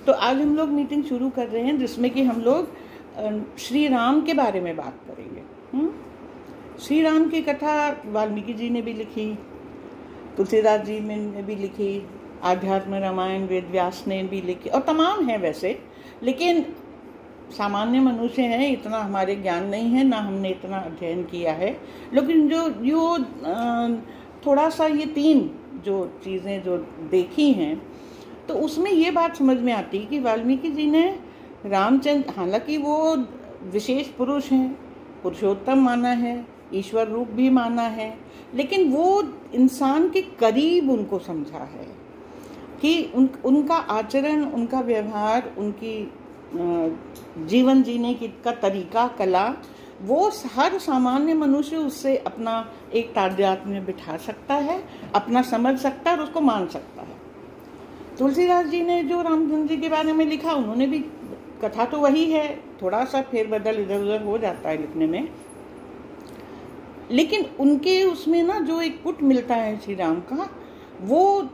तो आज हम लोग मीटिंग शुरू कर रहे हैं जिसमें कि हम लोग श्री राम के बारे में बात करेंगे। श्री राम की कथा वाल्मीकि जी ने भी लिखी, तुलसीदास जी ने भी लिखी, आध्यात्म रामायण वेद व्यास ने भी लिखी और तमाम हैं वैसे, लेकिन सामान्य मनुष्य हैं, इतना हमारे ज्ञान नहीं है, ना हमने इतना अध्ययन किया है। लेकिन जो थोड़ा सा ये 3 जो चीज़ें जो देखी हैं तो उसमें ये बात समझ में आती कि वाल्मीकि जी ने रामचंद्र, हालांकि वो विशेष पुरुष हैं, पुरुषोत्तम माना है, ईश्वर रूप भी माना है, लेकिन वो इंसान के करीब उनको समझा है कि उनका आचरण, उनका व्यवहार, उनकी जीवन जीने की का तरीका, कला, वो हर सामान्य मनुष्य उससे अपना एक तादात्म्य में बिठा सकता है, अपना समझ सकता है और उसको मान सकता है। तुलसीदास जी ने जो रामचंद्र जी के बारे में लिखा, उन्होंने भी, कथा तो वही है, थोड़ा सा फेरबदल इधर उधर हो जाता है लिखने में, लेकिन उनके उसमें ना जो एक पुट मिलता है श्री राम का, वो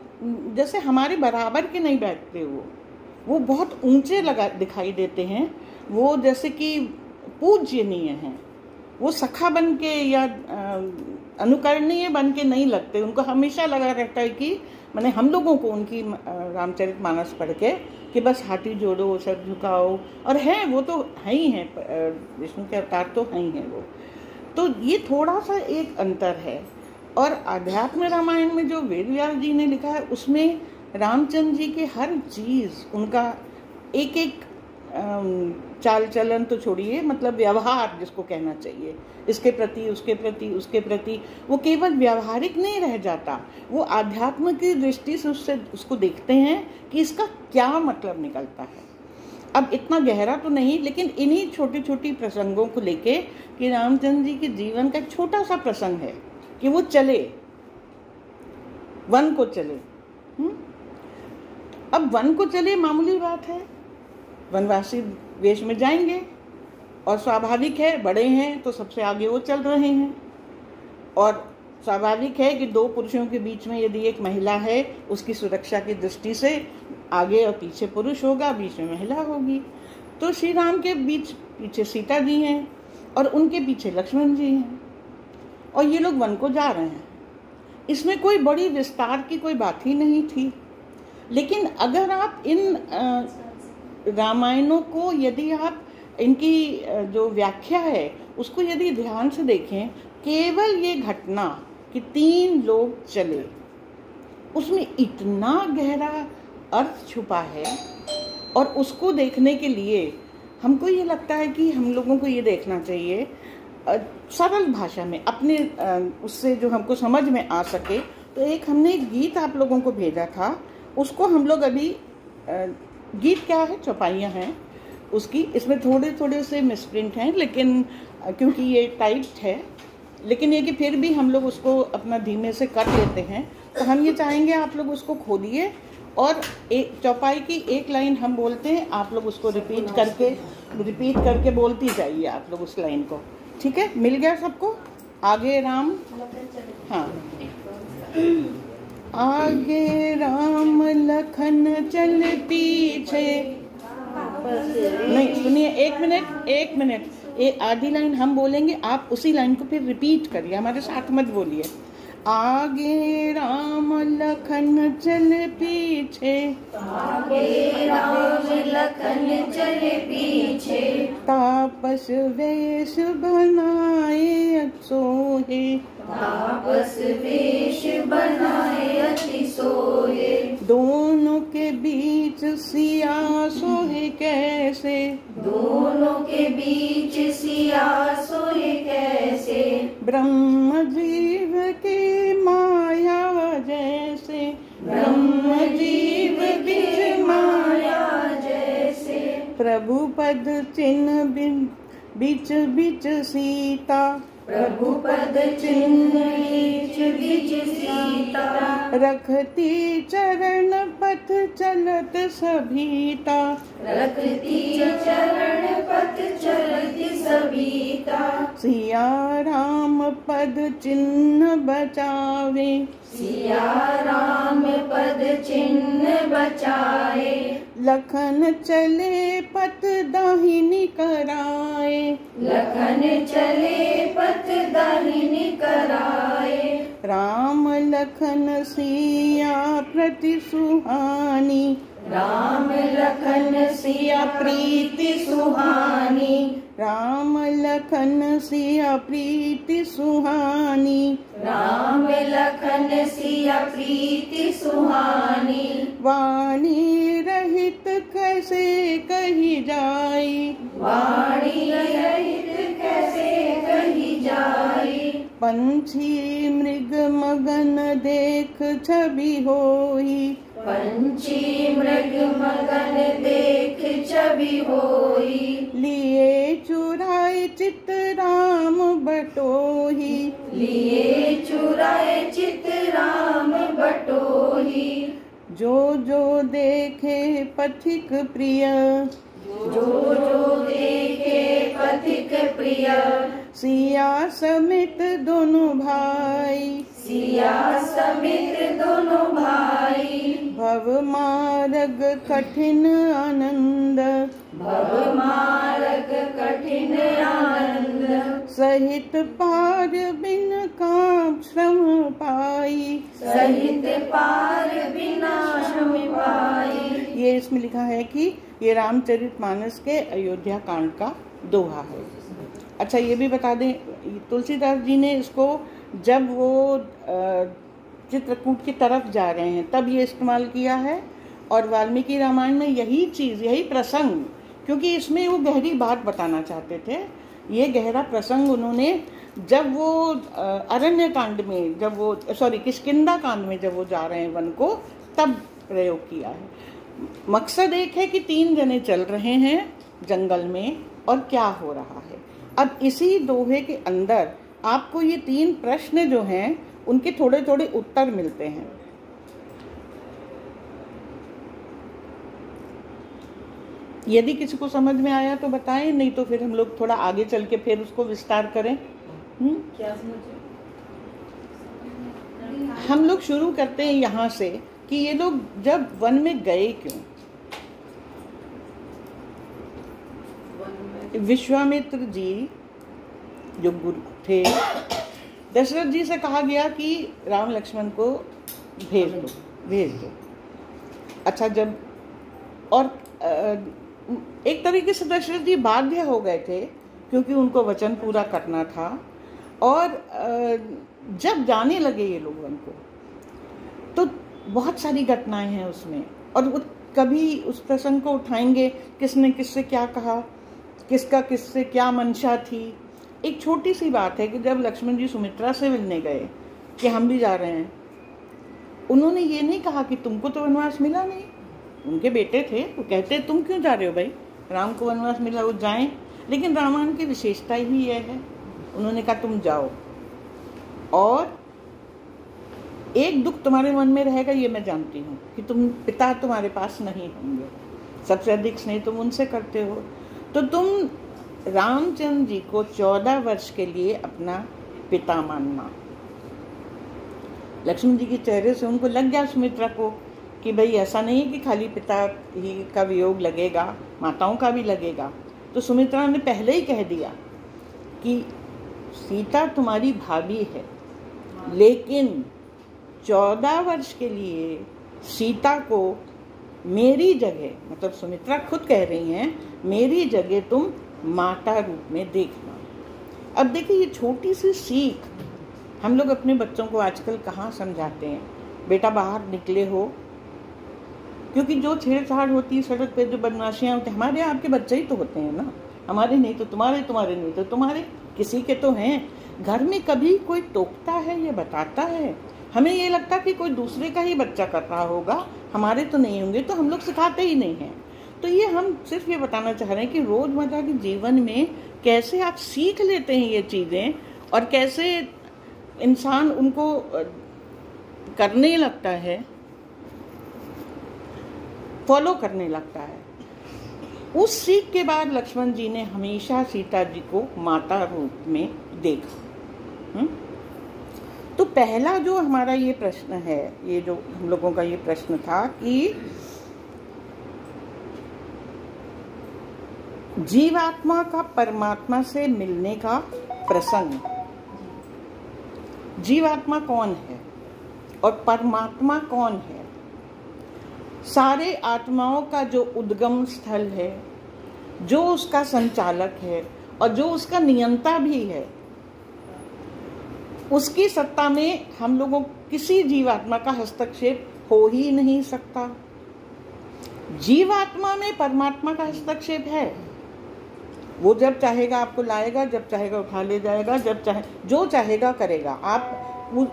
जैसे हमारे बराबर के नहीं बैठते, वो बहुत ऊंचे दिखाई देते हैं, वो जैसे कि पूज्यनीय हैं, वो सखा बन के या अनुकरणीय बन के नहीं लगते। उनको हमेशा लगा रहता है कि मैंने हम लोगों को उनकी रामचरितमानस पढ़ के कि बस हाथी जोड़ो, सर झुकाओ, और है वो तो है ही हैं, विष्णु के अवतार तो है ही हैं वो। तो ये थोड़ा सा एक अंतर है। और आध्यात्म रामायण में जो वेद व्यास जी ने लिखा है उसमें रामचंद्र जी के हर चीज़, उनका एक एक चाल चलन तो छोड़िए, मतलब व्यवहार जिसको कहना चाहिए, इसके प्रति, उसके प्रति, उसके प्रति, वो केवल व्यावहारिक नहीं रह जाता, वो आध्यात्म की दृष्टि से उसको देखते हैं कि इसका क्या मतलब निकलता है। अब इतना गहरा तो नहीं, लेकिन इन्हीं छोटी छोटी प्रसंगों को लेके कि रामचंद्र जी के जीवन का एक छोटा सा प्रसंग है कि वो चले, वन को चले। अब वन को चले मामूली बात है, वनवासी वेश में जाएंगे और स्वाभाविक है, बड़े हैं तो सबसे आगे वो चल रहे हैं, और स्वाभाविक है कि 2 पुरुषों के बीच में यदि एक महिला है, उसकी सुरक्षा की दृष्टि से आगे और पीछे पुरुष होगा, बीच में महिला होगी। तो श्री राम के पीछे सीता जी हैं और उनके पीछे लक्ष्मण जी हैं, और ये लोग वन को जा रहे हैं। इसमें कोई बड़ी विस्तार की कोई बात ही नहीं थी। लेकिन अगर आप इन रामायणों को, यदि आप इनकी जो व्याख्या है उसको यदि ध्यान से देखें, केवल ये घटना कि 3 लोग चले, उसमें इतना गहरा अर्थ छुपा है। और उसको देखने के लिए हमको ये लगता है कि हम लोगों को ये देखना चाहिए सरल भाषा में, अपने उससे जो हमको समझ में आ सके। तो एक हमने एक गीत आप लोगों को भेजा था, उसको हम लोग अभी, गीत क्या है, चौपाइयाँ हैं उसकी, इसमें थोड़े थोड़े से मिसप्रिंट हैं, लेकिन क्योंकि ये टाइप्ड है, लेकिन ये कि फिर भी हम लोग उसको अपना धीमे से कर लेते हैं। तो हम ये चाहेंगे आप लोग उसको खोलिए और एक चौपाई की एक लाइन हम बोलते हैं, आप लोग उसको रिपीट करके बोलती जाइए आप लोग उस लाइन को। ठीक है, मिल गया सबको? आगे राम, हाँ, आगे राम लखन चल पीछे, नहीं सुनिए, एक मिनट, एक आधी लाइन हम बोलेंगे, आप उसी लाइन को फिर रिपीट करिए, हमारे साथ मत बोलिए। आगे राम लखन चल पीछे, आगे राम लखन चल पीछे, तापस वेश बनाए सोहे, तापस वेश बनाए अति सोहे, दोनों के बीच सिया सोहे कैसे, दोनों के बीच सिया सोहे कैसे, ब्रह्म जीव के माया जैसे, ब्रह्म जीव की माया जैसे, प्रभु पद चिन्ह बीच बीच सीता, प्रभु पद चिन्ह बीच बीच सीता, रखती चरण पथ चलत सभीता, रखती चरण पथ चलती सभीता, सिया राम पद चिन्ह बचावे, सिया राम पद चिन्ह बचाए। लखन चले पथ दाहिनी कराए। लखन चले पथ दाहिनी कराए। राम लखन सिया प्रति सुहानी। राम लखन सिया प्रीति सुहानी। राम लखन सिया प्रीति सुहानी। राम लखन सिया प्रीति सुहानी। वाणी रहित कैसे कही जाई। वाणी रहित कैसे कही जाई। पंछी मृग मगन देख छवि होई। पंछी मृग मगन देख छवि होई। लिए चुराए चित राम बटोही। लिए चुराए चित राम बटोही। जो जो देखे पथिक प्रिय। जो जो देखे पथिक प्रिय। सिया समेत दोनों भाई। सिया समेत दोनों भाई। भव मार्ग कठिन आनंद। भव मार्ग कठिन आनंद। सहित पार बिन काम श्रम पाई। सहित पार बिना श्रम पाई। ये इसमें लिखा है कि ये रामचरितमानस के अयोध्या कांड का दोहा है। अच्छा, ये भी बता दें, तुलसीदास जी ने इसको जब वो चित्रकूट की तरफ जा रहे हैं तब ये इस्तेमाल किया है, और वाल्मीकि रामायण में यही चीज़, यही प्रसंग, क्योंकि इसमें वो गहरी बात बताना चाहते थे। ये गहरा प्रसंग उन्होंने जब वो अरण्य कांड में, जब वो किष्किंधा कांड में जब वो जा रहे हैं वन को, तब प्रयोग किया है। मकसद एक है कि 3 जने चल रहे हैं जंगल में और क्या हो रहा है। अब इसी दोहे के अंदर आपको ये 3 प्रश्न जो हैं उनके थोड़े थोड़े उत्तर मिलते हैं। यदि किसी को समझ में आया तो बताएं, नहीं तो फिर हम लोग थोड़ा आगे चल के फिर उसको विस्तार करें। क्या समझे? हम लोग शुरू करते हैं यहाँ से कि ये लोग जब वन में गए क्यों। विश्वामित्र जी जो गुरु थे, दशरथ जी से कहा गया कि राम लक्ष्मण को भेज दो। अच्छा, जब और एक तरीके से दशरथ जी बाध्य हो गए थे क्योंकि उनको वचन पूरा करना था। और जब जाने लगे ये लोग वन को, तो बहुत सारी घटनाएं हैं उसमें, और वो कभी उस प्रसंग को उठाएंगे, किसने किससे क्या कहा, किसका किससे क्या मंशा थी। एक छोटी सी बात है कि जब लक्ष्मण जी सुमित्रा से मिलने गए कि हम भी जा रहे हैं, उन्होंने ये नहीं कहा कि तुमको तो वनवास मिला नहीं, उनके बेटे थे, वो कहते तुम क्यों जा रहे हो भाई, राम को वनवास मिला, वो जाएं। लेकिन रामायण की विशेषता ही यह है, उन्होंने कहा तुम जाओ, और एक दुख तुम्हारे मन में रहेगा, ये मैं जानती हूँ कि तुम पिता तुम्हारे पास नहीं होंगे, सबसे अधिक स्नेह तुम उनसे करते हो, तो तुम रामचंद्र जी को 14 वर्ष के लिए अपना पिता मानना। लक्ष्मण जी के चेहरे से उनको लग गया सुमित्रा को कि भाई ऐसा नहीं है कि खाली पिता ही का वियोग लगेगा, माताओं का भी लगेगा। तो सुमित्रा ने पहले ही कह दिया कि सीता तुम्हारी भाभी है, लेकिन 14 वर्ष के लिए सीता को मेरी जगह, मतलब सुमित्रा खुद कह रही हैं, मेरी जगह तुम माता रूप में देखना। अब देखिए, ये छोटी सी सीख हम लोग अपने बच्चों को आजकल कहाँ समझाते हैं। बेटा बाहर निकले हो, क्योंकि जो छेड़छाड़ होती है सड़क पे, जो बदमाशियाँ होती हैं, हमारे आपके बच्चे ही तो होते हैं ना, हमारे नहीं तो तुम्हारे, तुम्हारे नहीं तो तुम्हारे, किसी के तो हैं। घर में कभी कोई टोकता है या बताता है, हमें ये लगता कि कोई दूसरे का ही बच्चा कर रहा होगा, हमारे तो नहीं होंगे, तो हम लोग सिखाते ही नहीं हैं। तो ये हम सिर्फ ये बताना चाह रहे हैं कि रोज़मर्रा के जीवन में कैसे आप सीख लेते हैं ये चीज़ें, और कैसे इंसान उनको करने लगता है, फॉलो करने लगता है। उस सीख के बाद लक्ष्मण जी ने हमेशा सीता जी को माता रूप में देखा। तो पहला जो हमारा ये प्रश्न है, ये जो हम लोगों का ये प्रश्न था कि जीवात्मा का परमात्मा से मिलने का प्रसंग, जीवात्मा कौन है और परमात्मा कौन है, सारे आत्माओं का जो उद्गम स्थल है, जो उसका संचालक है और जो उसका नियंता भी है, उसकी सत्ता में हम लोगों किसी जीवात्मा का हस्तक्षेप हो ही नहीं सकता। जीवात्मा में परमात्मा का हस्तक्षेप है। वो जब चाहेगा आपको लाएगा, जब चाहेगा उठा ले जाएगा, जब चाहे जो चाहेगा करेगा। आप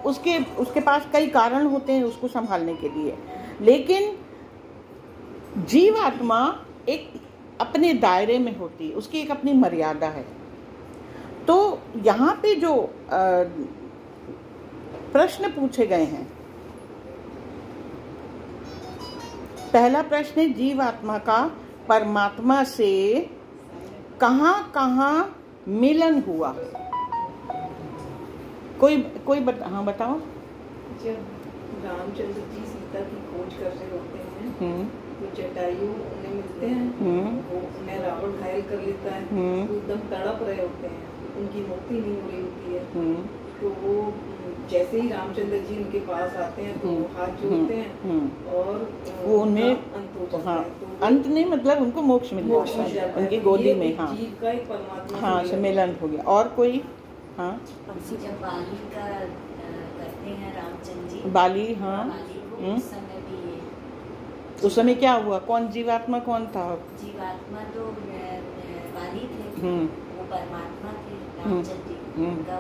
उसके पास कई कारण होते हैं उसको संभालने के लिए, लेकिन जीवात्मा एक अपने दायरे में होती है, उसकी एक अपनी मर्यादा है। तो यहाँ पे जो प्रश्न पूछे गए हैं, पहला प्रश्न है जीवात्मा का परमात्मा से कहाँ कहाँ मिलन हुआ। कोई हाँ बताओ। जब रामचंद्र जी सीता की खोज कर रहे होते हैं तो जटायु उन्हें मिलते हैं, वो उन्हें रावण घायल कर लेता है, वो एकदम तड़प रहे होते हैं, उनकी मुक्ति नहीं हो रही होती है। तो वो जैसे ही रामचंद्र जी उनके पास आते हैं तो हाथ जोड़ते हैं और वो उन्हें अंत हो जाता है। तो अंत नहीं मतलब उनको मोक्ष मिल जाता है उनकी गोदी में। हाँ, जीव का एक परमात्मा हाँ से मिलन हो गया। और कोई? हाँ, जब बाली का करते हैं रामचंद्र जी, बाली, हाँ, उस समय क्या हुआ? कौन जीवात्मा कौन था? जीवात्मा तो बाली थे, वो परमात्मा थे रामचंद्र जी का।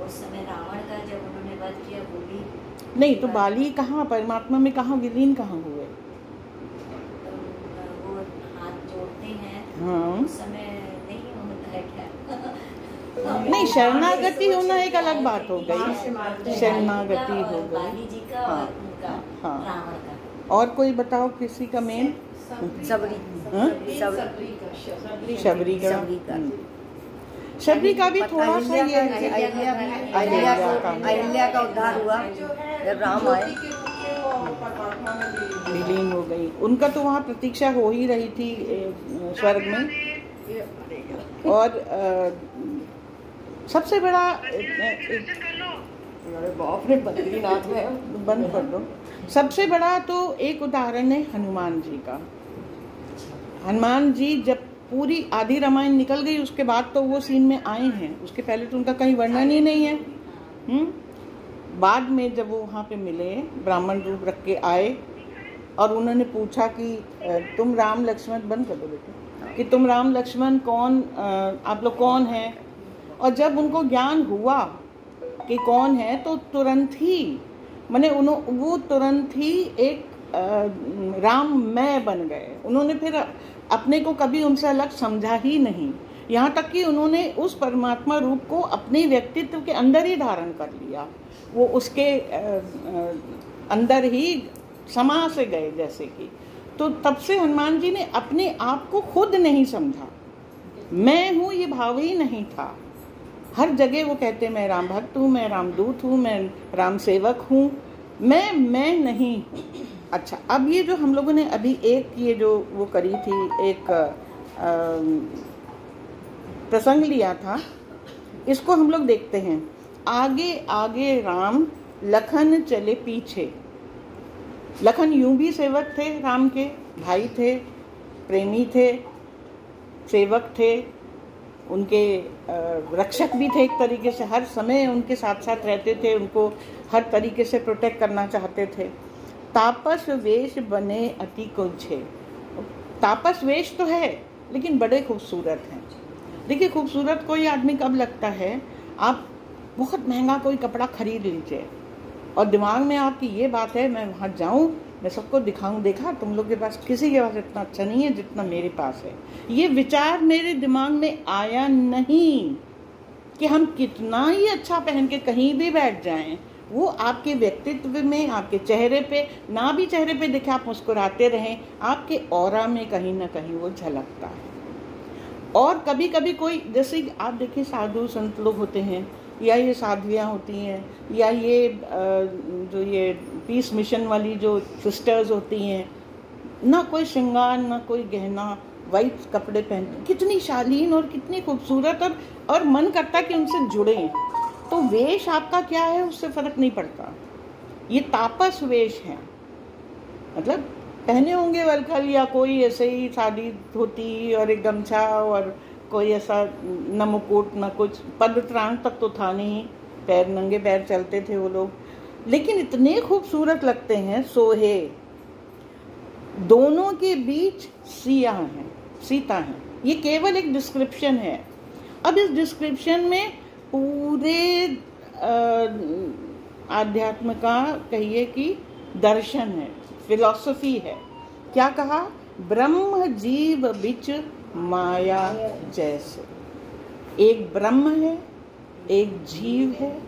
उस समय रावण का जब उन्होंने वध किया वो भी नहीं, तो बाली कहाँ, परमात्मा में कहाँ विलीन कहाँ हुए? तो वो हाथ जोड़ते हैं, हाँ, उस समय नहीं होता है क्या? नहीं, शरणागति होना एक अलग बात हो गई, शरणागति हो गई बाली जी का और उनका रावण का। और कोई बताओ किसी का मेन? शबरी का। शबरी का भी थोड़ा सा ये अहिल्या का उद्धार हुआ जब राम आए, विलीन हो गई। उनका तो वहाँ प्रतीक्षा हो ही रही थी स्वर्ग में। और सबसे बड़ा बाप रे, बद्रीनाथ में बंद कर दो। सबसे बड़ा तो एक उदाहरण है हनुमान जी का। हनुमान जी जब पूरी आधी रामायण निकल गई उसके बाद तो वो सीन में आए हैं, उसके पहले तो उनका कहीं वर्णन ही नहीं है। बाद में जब वो वहाँ पे मिले, ब्राह्मण रूप रख के आए और उन्होंने पूछा कि तुम राम लक्ष्मण, बंद कर दो बेटे, कि तुम राम लक्ष्मण कौन, आप लोग कौन हैं? और जब उनको ज्ञान हुआ कि कौन है तो तुरंत ही वो तुरंत ही एक राम मैं बन गए। उन्होंने फिर अपने को कभी उनसे अलग समझा ही नहीं, यहाँ तक कि उन्होंने उस परमात्मा रूप को अपने व्यक्तित्व के अंदर ही धारण कर लिया। वो उसके अंदर ही समा से गए जैसे कि। तो तब से हनुमान जी ने अपने आप को खुद नहीं समझा, मैं हूँ ये भाव ही नहीं था। हर जगह वो कहते मैं राम भक्त हूँ, मैं रामदूत हूँ, मैं राम सेवक हूँ, मैं नहीं हूँ। अच्छा, अब ये जो हम लोगों ने अभी एक ये जो वो करी थी, एक प्रसंग लिया था, इसको हम लोग देखते हैं। आगे आगे राम, लखन चले पीछे। लखन यूं भी सेवक थे, राम के भाई थे, प्रेमी थे, सेवक थे, उनके रक्षक भी थे एक तरीके से। हर समय उनके साथ साथ रहते थे, उनको हर तरीके से प्रोटेक्ट करना चाहते थे। तापस वेश बने अति कुंछे। तापस वेश तो है लेकिन बड़े खूबसूरत हैं। देखिए, खूबसूरत कोई आदमी कब लगता है, आप बहुत महंगा कोई कपड़ा खरीद लीजिए और दिमाग में आपकी ये बात है मैं वहाँ जाऊँ, मैं सबको दिखाऊं, देखा तुम लोग के पास किसी के पास इतना अच्छा नहीं है जितना मेरे पास है। ये विचार मेरे दिमाग में आया नहीं कि हम कितना ही अच्छा पहन के कहीं भी बैठ जाएं, वो आपके व्यक्तित्व में, आपके चेहरे पे, ना भी चेहरे पे दिखे, आप मुस्कुराते रहें, आपके ऑरा में कहीं ना कहीं वो झलकता है। और कभी कभी कोई, जैसे आप देखिए साधु संत लोग होते हैं, या ये साध्वियाँ होती हैं, या ये जो ये पीस मिशन वाली जो सिस्टर्स होती हैं, ना कोई श्रृंगार ना कोई गहना, वाइट कपड़े पहनते, कितनी शालीन और कितनी खूबसूरत, और मन करता कि उनसे जुड़ें। तो वेश आपका क्या है उससे फर्क नहीं पड़ता। ये तापस वेश है, मतलब पहने होंगे वलखल या कोई ऐसे ही साड़ी धोती और एक गमछा और कोई ऐसा न मुकुट न कुछ, पदत्राण तक तो था नहीं, पैर नंगे पैर चलते थे वो लोग, लेकिन इतने खूबसूरत लगते हैं सोहे। दोनों के बीच सीता है। ये केवल एक डिस्क्रिप्शन है। अब इस डिस्क्रिप्शन में पूरे आध्यात्म का कहिए कि दर्शन है, फिलॉसफी है। क्या कहा? ब्रह्म जीव बिच माया जैसे। एक ब्रह्म है, एक जीव है।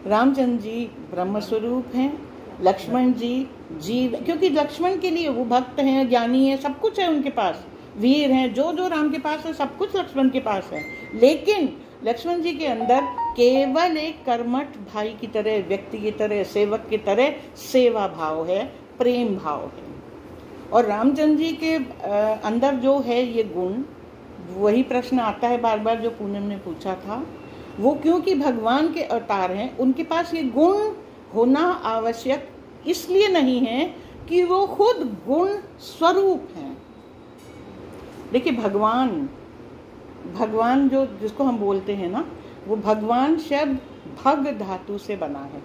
रामचंद्र जी ब्रह्म स्वरूप हैं, लक्ष्मण जी जीव, क्योंकि लक्ष्मण के लिए वो भक्त हैं, ज्ञानी है, सब कुछ है उनके पास, वीर हैं, जो राम के पास है सब कुछ लक्ष्मण के पास है। लेकिन लक्ष्मण जी के अंदर केवल एक कर्मठ भाई की तरह, व्यक्ति की तरह, सेवक की तरह सेवा भाव है, प्रेम भाव है। और रामचंद्र जी के अंदर जो है ये गुण, वही प्रश्न आता है बार बार जो पूनम ने पूछा था, वो क्योंकि भगवान के अवतार हैं, उनके पास ये गुण होना आवश्यक इसलिए नहीं है कि वो खुद गुण स्वरूप हैं। देखिए भगवान जो जिसको हम बोलते हैं ना, वो भगवान शब्द भग धातु से बना है।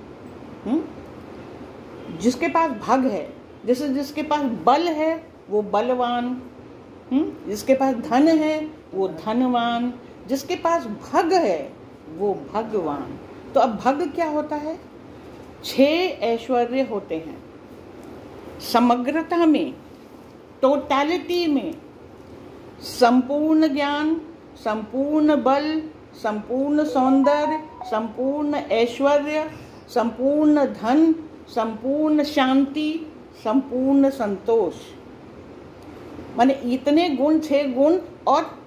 जिसके पास भग है, जैसे जिसके पास बल है वो बलवान, जिसके पास धन है वो धनवान, जिसके पास भग है वो भगवान। तो अब भग क्या होता है? 6 ऐश्वर्य होते हैं समग्रता में, टोटलिटी में, संपूर्ण ज्ञान, संपूर्ण बल, संपूर्ण सौंदर्य, संपूर्ण ऐश्वर्य, संपूर्ण धन, संपूर्ण शांति, संपूर्ण संतोष। माने इतने गुण, 6 गुण। और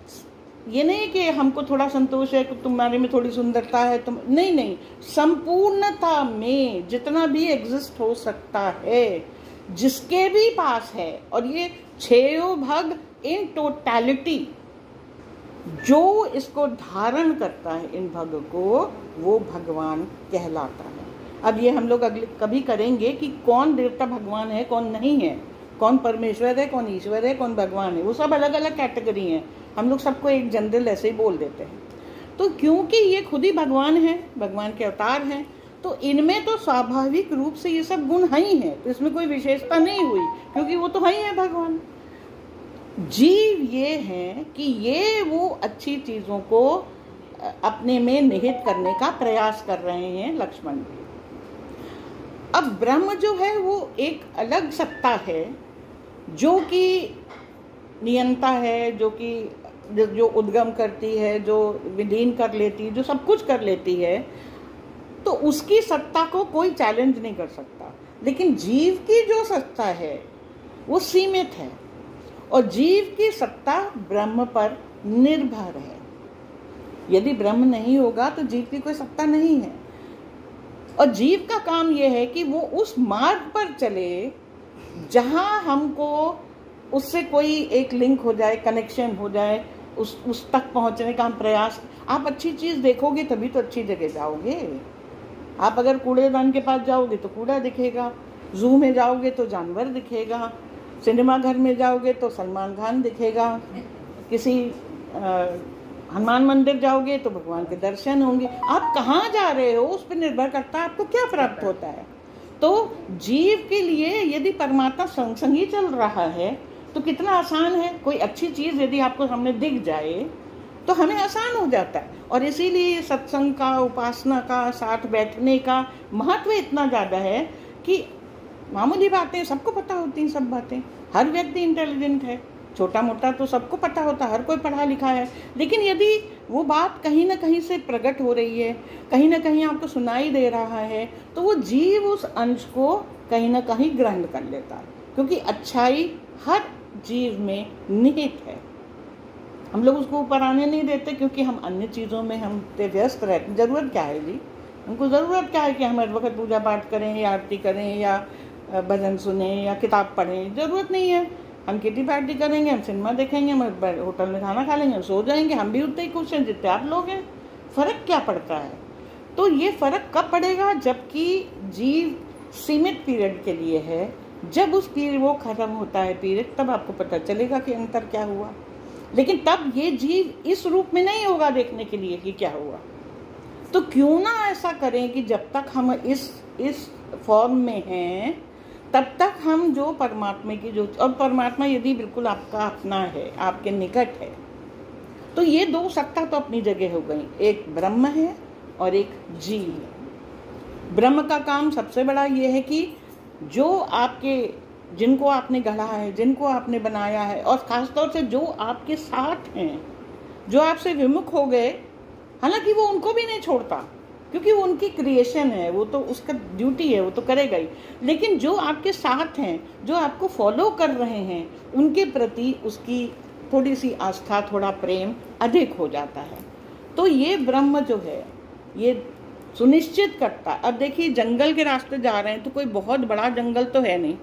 ये नहीं कि हमको थोड़ा संतोष है, कि तुम्हारे में थोड़ी सुंदरता है, तुम नहीं, संपूर्णता में जितना भी एग्जिस्ट हो सकता है, जिसके भी पास है। और ये 6 भाग इन टोटलिटी, जो इसको धारण करता है इन भाग को, वो भगवान कहलाता है। अब ये हम लोग अगले कभी करेंगे कि कौन देवता भगवान है, कौन नहीं है, कौन परमेश्वर है, कौन ईश्वर है, कौन भगवान है। वो सब अलग अलग कैटेगरी हैं। हम लोग सबको एक जनरल ऐसे ही बोल देते हैं। तो क्योंकि ये खुद ही भगवान है, भगवान के अवतार हैं, तो इनमें तो स्वाभाविक रूप से ये सब गुण है ही हैं, तो इसमें कोई विशेषता नहीं हुई, क्योंकि वो तो है ही है भगवान। जीव ये है कि ये वो अच्छी चीज़ों को अपने में निहित करने का प्रयास कर रहे हैं लक्ष्मण जी। अब ब्रह्म जो है वो एक अलग सत्ता है, जो कि नियंता है, जो उद्गम करती है, जो विलीन कर लेती है, जो सब कुछ कर लेती है। तो उसकी सत्ता को कोई चैलेंज नहीं कर सकता। लेकिन जीव की जो सत्ता है वो सीमित है, और जीव की सत्ता ब्रह्म पर निर्भर है। यदि ब्रह्म नहीं होगा तो जीव की कोई सत्ता नहीं है। और जीव का काम यह है कि वो उस मार्ग पर चले जहां हमको उससे कोई एक लिंक हो जाए, कनेक्शन हो जाए, उस तक पहुंचने का हम प्रयास। आप अच्छी चीज़ देखोगे तभी तो अच्छी जगह जाओगे। आप अगर कूड़ेदान के पास जाओगे तो कूड़ा दिखेगा, जू में जाओगे तो जानवर दिखेगा, सिनेमा घर में जाओगे तो सलमान खान दिखेगा, किसी हनुमान मंदिर जाओगे तो भगवान के दर्शन होंगे। आप कहाँ जा रहे हो उस पर निर्भर करता है आपको क्या प्राप्त होता है। तो जीव के लिए यदि परमात्मा संग ही चल रहा है तो कितना आसान है। कोई अच्छी चीज़ यदि आपको सामने दिख जाए तो हमें आसान हो जाता है। और इसीलिए सत्संग का, उपासना का, साथ बैठने का महत्व इतना ज़्यादा है कि मामूली बातें सबको पता होती हैं, सब बातें। हर व्यक्ति इंटेलिजेंट है, छोटा मोटा तो सबको पता होता है, हर कोई पढ़ा लिखा है। लेकिन यदि वो बात कहीं ना कहीं से प्रकट हो रही है, कहीं ना कहीं आपको सुनाई दे रहा है, तो वो जीव उस अंश को कहीं ना कहीं ग्रहण कर लेता है, क्योंकि अच्छाई हर जीव में निहित है। हम लोग उसको ऊपर आने नहीं देते क्योंकि हम अन्य चीज़ों में हम व्यस्त रहते। ज़रूरत क्या है जी, हमको ज़रूरत क्या है कि हम हर वक्त पूजा पाठ करें या आरती करें या भजन सुने या किताब पढ़ें? ज़रूरत नहीं है। हम किटी पार्टी करेंगे, हम सिनेमा देखेंगे, हम होटल में खाना खा लेंगे, सो जाएंगे, हम भी उतने ही खुश हैं जितने आप लोग हैं। फ़र्क क्या पड़ता है? तो ये फ़र्क कब पड़ेगा? जबकि जीव सीमित पीरियड के लिए है, जब उस पीरियड वो ख़त्म होता है पीरियड, तब आपको पता चलेगा कि अंतर क्या हुआ। लेकिन तब ये जीव इस रूप में नहीं होगा देखने के लिए कि क्या हुआ। तो क्यों ना ऐसा करें कि जब तक हम इस फॉर्म में हैं तब तक हम जो परमात्मा की जो, और परमात्मा यदि बिल्कुल आपका अपना है, आपके निकट है, तो ये दो सत्ता तो अपनी जगह हो गई, एक ब्रह्म है और एक जीव है। ब्रह्म का काम सबसे बड़ा ये है कि जो आपके, जिनको आपने गढ़ा है, जिनको आपने बनाया है, और ख़ासतौर से जो आपके साथ हैं, जो आपसे विमुख हो गए, हालांकि वो उनको भी नहीं छोड़ता क्योंकि वो उनकी क्रिएशन है, वो तो उसका ड्यूटी है, वो तो करेगा ही। लेकिन जो आपके साथ हैं, जो आपको फॉलो कर रहे हैं, उनके प्रति उसकी थोड़ी सी आस्था, थोड़ा प्रेम अधिक हो जाता है। तो ये ब्रह्म जो है ये सुनिश्चित करता है। अब देखिए, जंगल के रास्ते जा रहे हैं तो कोई बहुत बड़ा जंगल तो है नहीं,